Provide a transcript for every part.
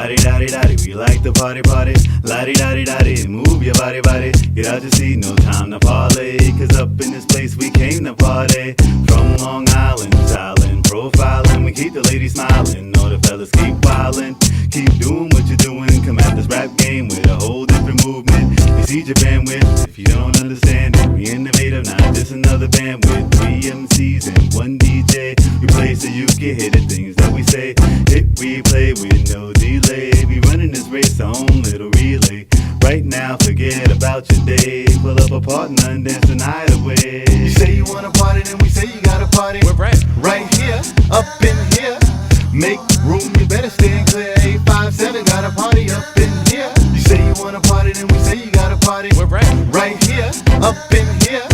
La-di-da-di-da-di, we like to party, party. La-di-da-di-da-di, move your body, body. Get out your seat, no time to parlay. Cause up in this place we came to party. From Long Island, styling, profiling. We keep the ladies smiling, all the fellas keep wildin'. Keep doing what you're doing, come at this rap game with a whole different movement. Exceed your bandwidth, if you don't understand it. We innovative, not just another band with 3 MCs and 1 DJ. We play so you can hear the things that we say. Hit replay with no delay. We running this race on little relay. Right now, forget about your day. Pull up a partner and dance the night away. You say you wanna party, then we say you gotta party. We're right. Right here, up in here. Make room, you better stand clear. 857 got a party up in here. You say you wanna party, then we say you gotta party. We're right. Right here, up in here.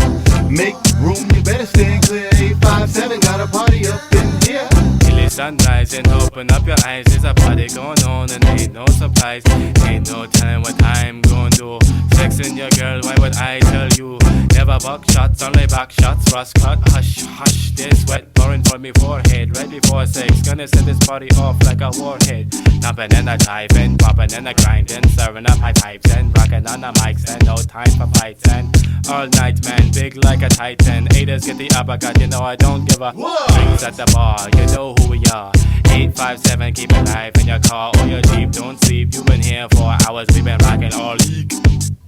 Make room, you better stand clear. 857 got a party up in here. Till the sun rising, open up your eyes. There's a party going on and ain't no surprise. Ain't no telling what I'm gonna do. Sexing your girl, why would I tell you? Never buck shots, only back shots. Rust cut, hush, hush. There's sweat pouring from me forehead. Right before 6, gonna set this party off like a warhead. Jumping and a jiving, popping and a grinding. Serving up high pipes and rocking on the mics. And no time for fights. And all night, man, big like a titan. Haters get the uppercut, you know I don't give a. Drinks at the bar, you know who we are. 857, keep it live in your car or your Jeep. Don't sleep, you've been here for hours. We've been rocking all eek.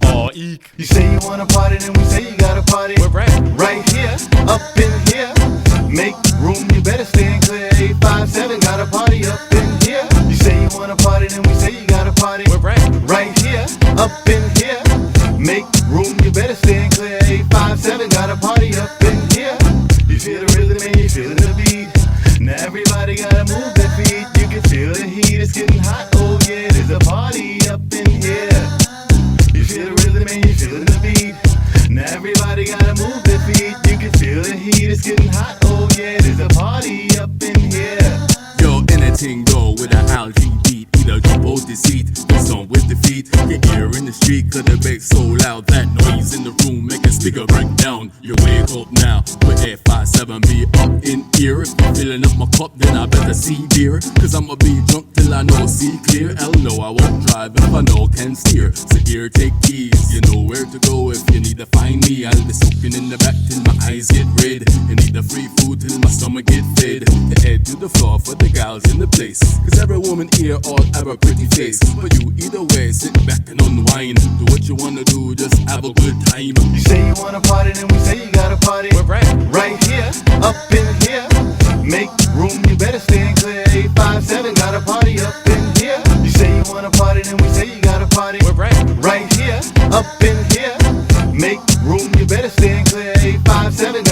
All eek. You say you wanna party, then we say you gotta party. We're right. Right here, up in here. Make room, you better stand clear. 857 got a party up in here. You say you wanna party, then we say you gotta party. We're right. Right here, up in here. Make room, you better stand clear. 857 got a party up in here. You feel the rhythm and you feeling the beat. Now everybody gotta move their feet. You can feel the heat, it's getting hot. Oh yeah, there's a party up in here. You feel the rhythm and you feeling the beat. Now everybody gotta move their feet. You can feel the heat, it's getting hot. Oh yeah, there's a party up in here. Yo, anything go with an algae beat. Either jump out the seat, do some with the feet. Your ear in the street, cause the bass so loud. That noise in the room make a speaker break down. You wake up now with 857 be up in here. If you're filling up my cup, then I better see beer. Cause I'ma be drunk till I know see clear. Hell no, I won't drive if I know can steer. So here, take keys, you know where to go. If you need to find me, I'll be soaking in the back till my eyes get red. You need the free food till my stomach get fed. The head to the floor for the gals in the place. Cause every woman here all have a pretty face. But you either way, sit back and unwind. Do what you wanna do, just have a good time. You say you wanna party, then we say you gotta party. We're right. Right here, up in here. Make room, you better stand clear. 857 got a party up in here. You say you wanna party, then we say you gotta party. We're right. Right here, up in here. Make room, you better stand clear. 857